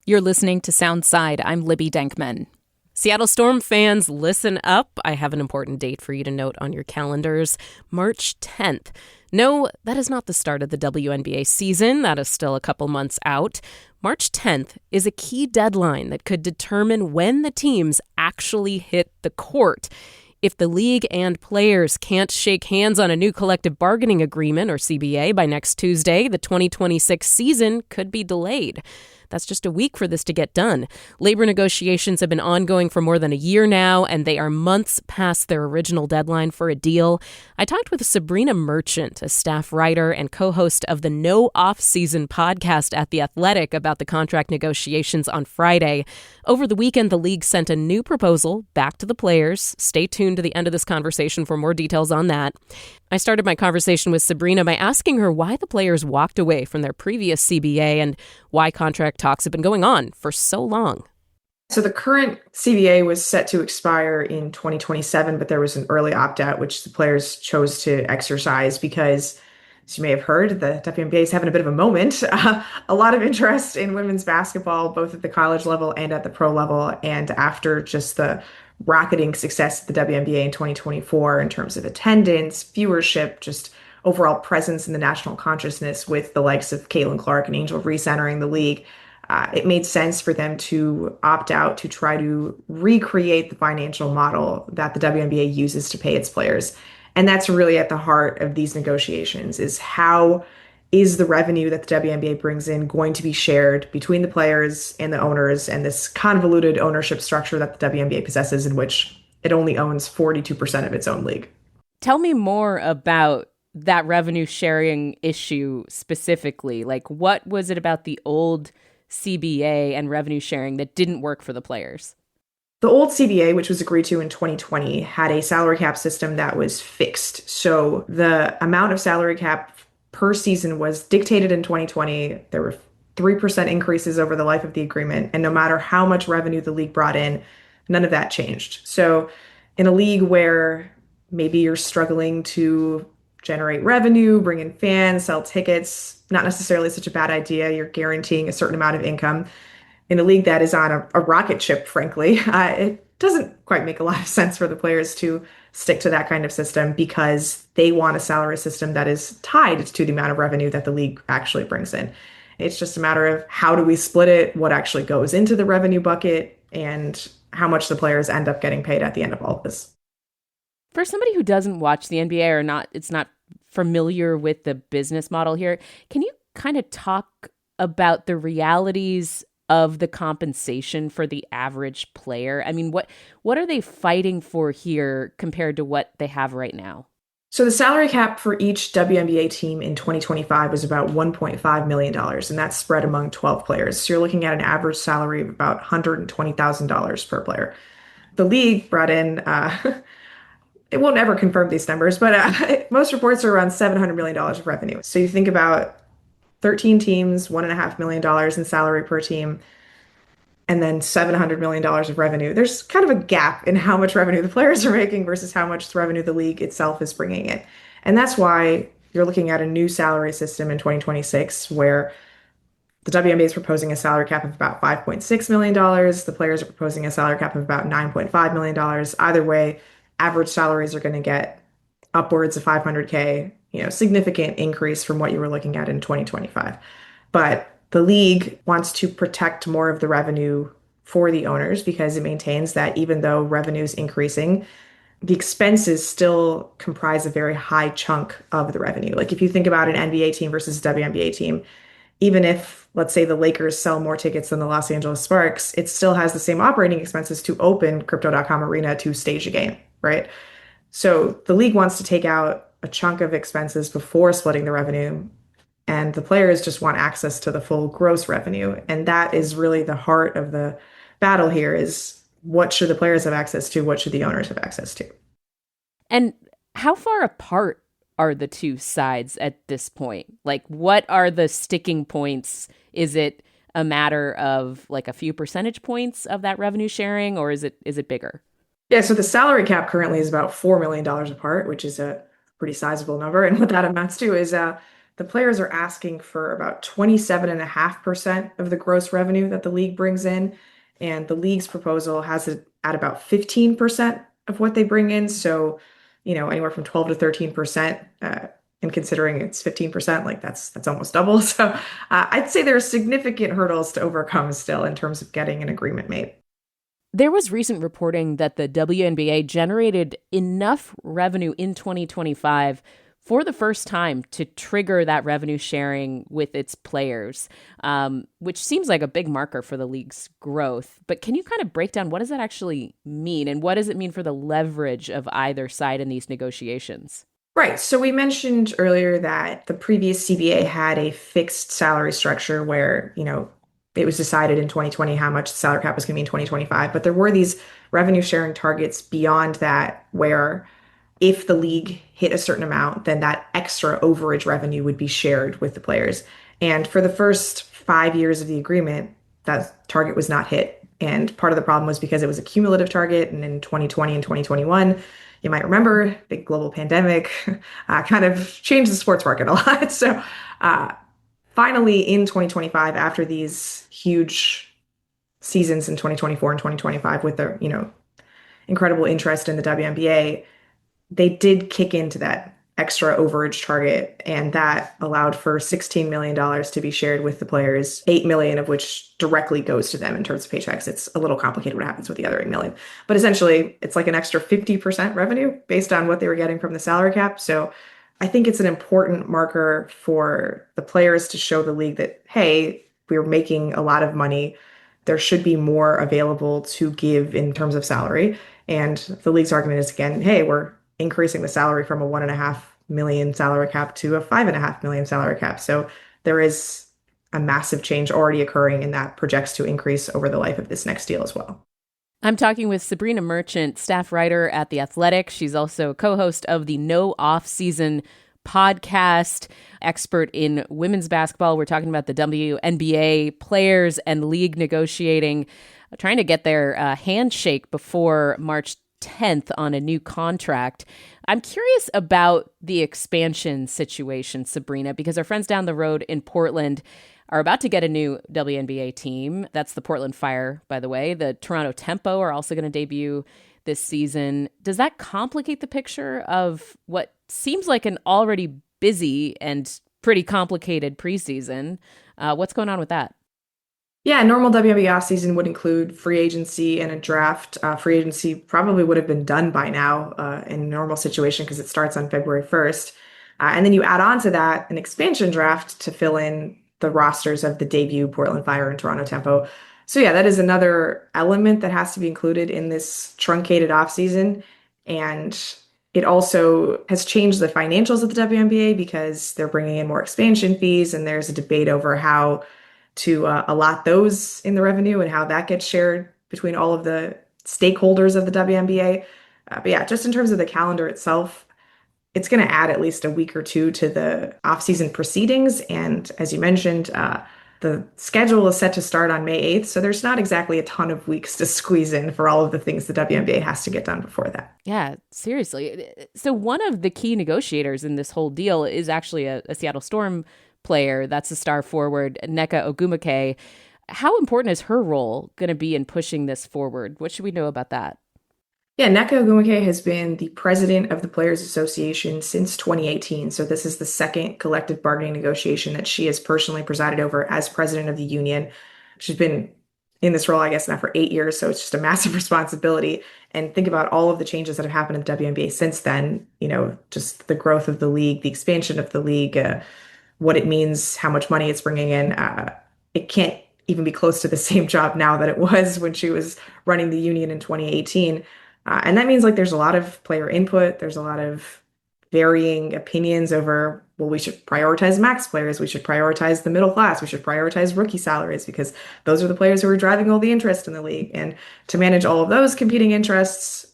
You're listening to Soundside. I'm Libby Denkman. Seattle Storm fans, listen up. I have an important date for you to note on your calendars. March 10th. No, that is not the start of the WNBA season. That is still a couple months out. March 10th is a key deadline that could determine when the teams actually hit the court. If the league and players can't shake hands on a new collective bargaining agreement, or CBA, by next Tuesday, the 2026 season could be delayed. That's just a week for this to get done. Labor negotiations have been ongoing for more than a year now, and they are months past their original deadline for a deal. I talked with Sabrina Merchant, a staff writer and co-host of the No Off-Season podcast at The Athletic, about the contract negotiations on Friday. Over the weekend, the league sent a new proposal back to the players. Stay tuned to the end of this conversation for more details on that. I started my conversation with Sabrina by asking her why the players walked away from their previous CBA and why contract talks have been going on for so long. So the current CBA was set to expire in 2027, but there was an early opt-out, which the players chose to exercise because, as you may have heard, the WNBA is having a bit of a moment. A lot of interest in women's basketball, both at the college level and at the pro level. And after just the rocketing success of the WNBA in 2024 in terms of attendance, viewership, just overall presence in the national consciousness with the likes of Caitlin Clark and Angel Reese entering the league, it made sense for them to opt out to try to recreate the financial model that the WNBA uses to pay its players. And that's really at the heart of these negotiations, is how is the revenue that the WNBA brings in going to be shared between the players and the owners, and this convoluted ownership structure that the WNBA possesses, in which it only owns 42% of its own league. Tell me more about that revenue sharing issue specifically. Like, what was it about the old CBA and revenue sharing that didn't work for the players? The old CBA, which was agreed to in 2020, had a salary cap system that was fixed. So the amount of salary cap per season was dictated in 2020. There were 3% increases over the life of the agreement. And no matter how much revenue the league brought in, none of that changed. So in a league where maybe you're struggling to generate revenue, bring in fans, sell tickets, not necessarily such a bad idea. You're guaranteeing a certain amount of income. In a league that is on a rocket ship, frankly, it doesn't quite make a lot of sense for the players to stick to that kind of system, because they want a salary system that is tied to the amount of revenue that the league actually brings in. It's just a matter of how do we split it, what actually goes into the revenue bucket, and how much the players end up getting paid at the end of all of this. For somebody who doesn't watch the NBA or it's not familiar with the business model here, can you kind of talk about the realities of the compensation for the average player? I mean, what are they fighting for here compared to what they have right now? So the salary cap for each WNBA team in 2025 was about $1.5 million, and that's spread among 12 players. So you're looking at an average salary of about $120,000 per player. The league brought in, it won't ever confirm these numbers, but most reports are around $700 million of revenue. So you think about 13 teams, $1.5 million in salary per team, and then $700 million of revenue. There's kind of a gap in how much revenue the players are making versus how much revenue the league itself is bringing in. And that's why you're looking at a new salary system in 2026, where the WNBA is proposing a salary cap of about $5.6 million. The players are proposing a salary cap of about $9.5 million. Either way, average salaries are going to get upwards of $500K, significant increase from what you were looking at in 2025. But the league wants to protect more of the revenue for the owners, because it maintains that even though revenue is increasing, the expenses still comprise a very high chunk of the revenue. Like if you think about an NBA team versus a WNBA team, even if, let's say, the Lakers sell more tickets than the Los Angeles Sparks, it still has the same operating expenses to open Crypto.com Arena to stage a game, right? So the league wants to take out a chunk of expenses before splitting the revenue, and the players just want access to the full gross revenue. And that is really the heart of the battle here, is what should the players have access to? What should the owners have access to? And how far apart are the two sides at this point? Like, what are the sticking points? Is it a matter of like a few percentage points of that revenue sharing, or is it bigger? Yeah, so the salary cap currently is about $4 million apart, which is a pretty sizable number. And what that amounts to is the the players are asking for about 27.5% of the gross revenue that the league brings in. And the league's proposal has it at about 15% of what they bring in. So, anywhere from 12 to 13%. And considering it's 15%, like that's almost double. So I'd say there are significant hurdles to overcome still in terms of getting an agreement made. There was recent reporting that the WNBA generated enough revenue in 2025 for the first time to trigger that revenue sharing with its players, which seems like a big marker for the league's growth. But can you kind of break down what does that actually mean? And what does it mean for the leverage of either side in these negotiations? Right. So we mentioned earlier that the previous CBA had a fixed salary structure where, it was decided in 2020 how much the salary cap was going to be in 2025. But there were these revenue sharing targets beyond that where if the league hit a certain amount, then that extra overage revenue would be shared with the players. And for the first 5 years of the agreement, that target was not hit. And part of the problem was because it was a cumulative target. And in 2020 and 2021, you might remember, big global pandemic kind of changed the sports market a lot. So uh, finally, in 2025, after these huge seasons in 2024 and 2025 with the, incredible interest in the WNBA, they did kick into that extra overage target, and that allowed for $16 million to be shared with the players, 8 million of which directly goes to them in terms of paychecks. It's a little complicated what happens with the other 8 million, but essentially it's like an extra 50% revenue based on what they were getting from the salary cap. So I think it's an important marker for the players to show the league that, hey, we're making a lot of money. There should be more available to give in terms of salary. And the league's argument is again, hey, we're increasing the salary from a 1.5 million salary cap to a 5.5 million salary cap. So there is a massive change already occurring, and that projects to increase over the life of this next deal as well. I'm talking with Sabrina Merchant, staff writer at The Athletic. She's also co-host of the No Off Season podcast, expert in women's basketball. We're talking about the WNBA players and league negotiating, trying to get their handshake before March 10th on a new contract. I'm curious about the expansion situation, Sabrina, because our friends down the road in Portland are about to get a new WNBA team. That's the Portland Fire, by the way. The Toronto Tempo are also going to debut this season. Does that complicate the picture of what seems like an already busy and pretty complicated preseason? What's going on with that? Yeah, normal WNBA offseason would include free agency and a draft. Free agency probably would have been done by now in a normal situation because it starts on February 1st. And then you add on to that an expansion draft to fill in the rosters of the debut Portland Fire and Toronto Tempo. So yeah, that is another element that has to be included in this truncated offseason. And it also has changed the financials of the WNBA because they're bringing in more expansion fees, and there's a debate over how to allot those in the revenue and how that gets shared between all of the stakeholders of the WNBA. But yeah, just in terms of the calendar itself, it's going to add at least a week or two to the off-season proceedings. And as you mentioned, the schedule is set to start on May 8th. So there's not exactly a ton of weeks to squeeze in for all of the things the WNBA has to get done before that. Yeah, seriously. So one of the key negotiators in this whole deal is actually a Seattle Storm player. That's the star forward, Nneka Ogwumike. How important is her role going to be in pushing this forward? What should we know about that? Yeah, Nneka Ogwumike has been the president of the Players Association since 2018. So this is the second collective bargaining negotiation that she has personally presided over as president of the union. She's been in this role, I guess, now for 8 years. So it's just a massive responsibility. And think about all of the changes that have happened in the WNBA since then, just the growth of the league, the expansion of the league, what it means, how much money it's bringing in. It can't even be close to the same job now that it was when she was running the union in 2018. And that means like there's a lot of player input. There's a lot of varying opinions over, well, we should prioritize max players. We should prioritize the middle class. We should prioritize rookie salaries because those are the players who are driving all the interest in the league. And to manage all of those competing interests,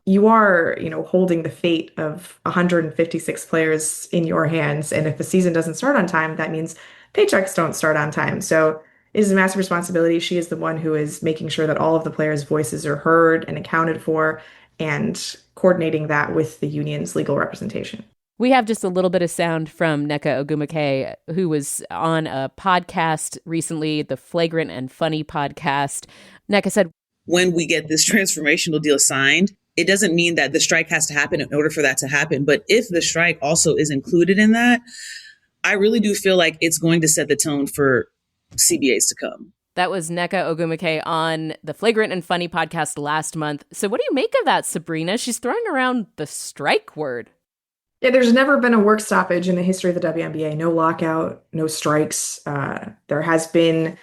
you are, holding the fate of 156 players in your hands. And if the season doesn't start on time, that means paychecks don't start on time. So it is a massive responsibility. She is the one who is making sure that all of the players' voices are heard and accounted for and coordinating that with the union's legal representation. We have just a little bit of sound from Nneka Ogwumike, who was on a podcast recently, the Flagrant and Funny podcast. Nneka said, when we get this transformational deal signed, it doesn't mean that the strike has to happen in order for that to happen. But if the strike also is included in that, I really do feel like it's going to set the tone for CBAs to come. That was Nneka Ogwumike on the Flagrant and Funny podcast last month. So what do you make of that, Sabrina? She's throwing around the strike word. Yeah, there's never been a work stoppage in the history of the WNBA. No lockout, no strikes. There has been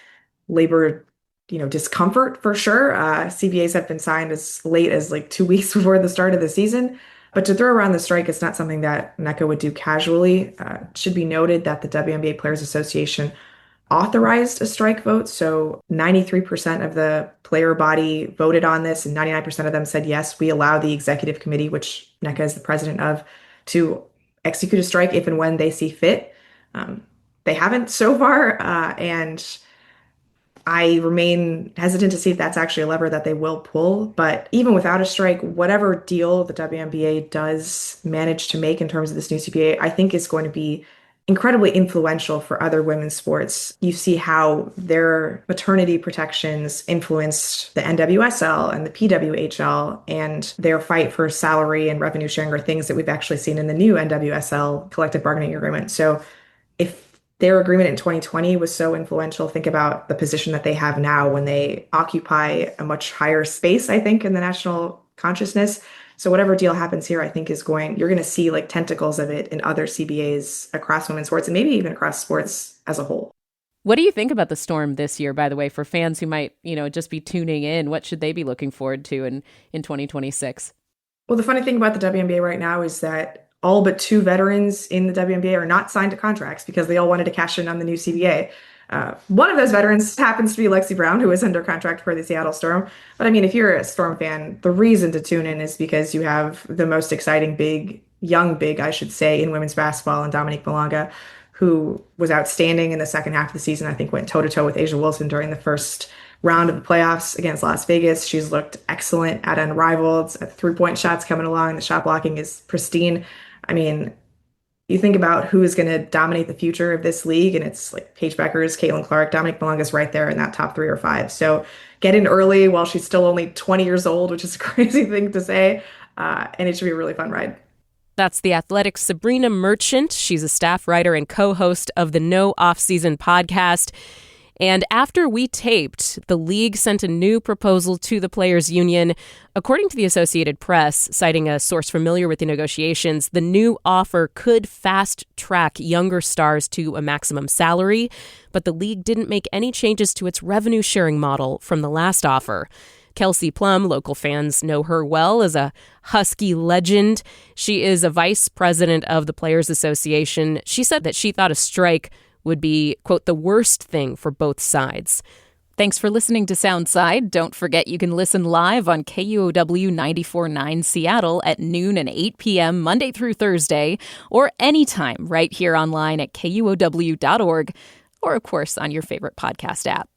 labor, discomfort for sure. CBAs have been signed as late as like 2 weeks before the start of the season. But to throw around the strike, it's not something that Nneka would do casually. It should be noted that the WNBA Players Association authorized a strike vote. So 93% of the player body voted on this, and 99% of them said, yes, we allow the executive committee, which Nneka is the president of, to execute a strike if and when they see fit. They haven't so far, and I remain hesitant to see if that's actually a lever that they will pull. But even without a strike, whatever deal the WNBA does manage to make in terms of this new CBA, I think is going to be incredibly influential for other women's sports. You see how their maternity protections influenced the NWSL and the PWHL, and their fight for salary and revenue sharing are things that we've actually seen in the new NWSL collective bargaining agreement. So if their agreement in 2020 was so influential, think about the position that they have now when they occupy a much higher space, I think, in the national consciousness. So whatever deal happens here, I think you're going to see like tentacles of it in other CBAs across women's sports and maybe even across sports as a whole. What do you think about the Storm this year, by the way, for fans who might, just be tuning in? What should they be looking forward to in 2026? Well, the funny thing about the WNBA right now is that all but 2 veterans in the WNBA are not signed to contracts because they all wanted to cash in on the new CBA. One of those veterans happens to be Lexi Brown, who is under contract for the Seattle Storm. But I mean, if you're a Storm fan, the reason to tune in is because you have the most exciting young big, I should say, in women's basketball, and Dominique Malonga, who was outstanding in the second half of the season. I think went toe-to-toe with Asia Wilson during the first round of the playoffs against Las Vegas. She's looked excellent at unrivaled. Three-point shots coming along. The shot blocking is pristine. I mean, you think about who is going to dominate the future of this league, and it's like Paige Beckers, Caitlin Clark, Dominique Malonga's right there in that top 3 or 5. So get in early while she's still only 20 years old, which is a crazy thing to say, and it should be a really fun ride. That's The Athletic's Sabrina Merchant. She's a staff writer and co-host of the No Offseason podcast. And after we taped, the league sent a new proposal to the players' union. According to the Associated Press, citing a source familiar with the negotiations, the new offer could fast-track younger stars to a maximum salary, but the league didn't make any changes to its revenue-sharing model from the last offer. Kelsey Plum, local fans know her well as a Husky legend. She is a vice president of the Players Association. She said that she thought a strike would be, quote, the worst thing for both sides. Thanks for listening to Soundside. Don't forget you can listen live on KUOW 94.9 Seattle at noon and 8 p.m. Monday through Thursday, or anytime right here online at KUOW.org, or of course on your favorite podcast app.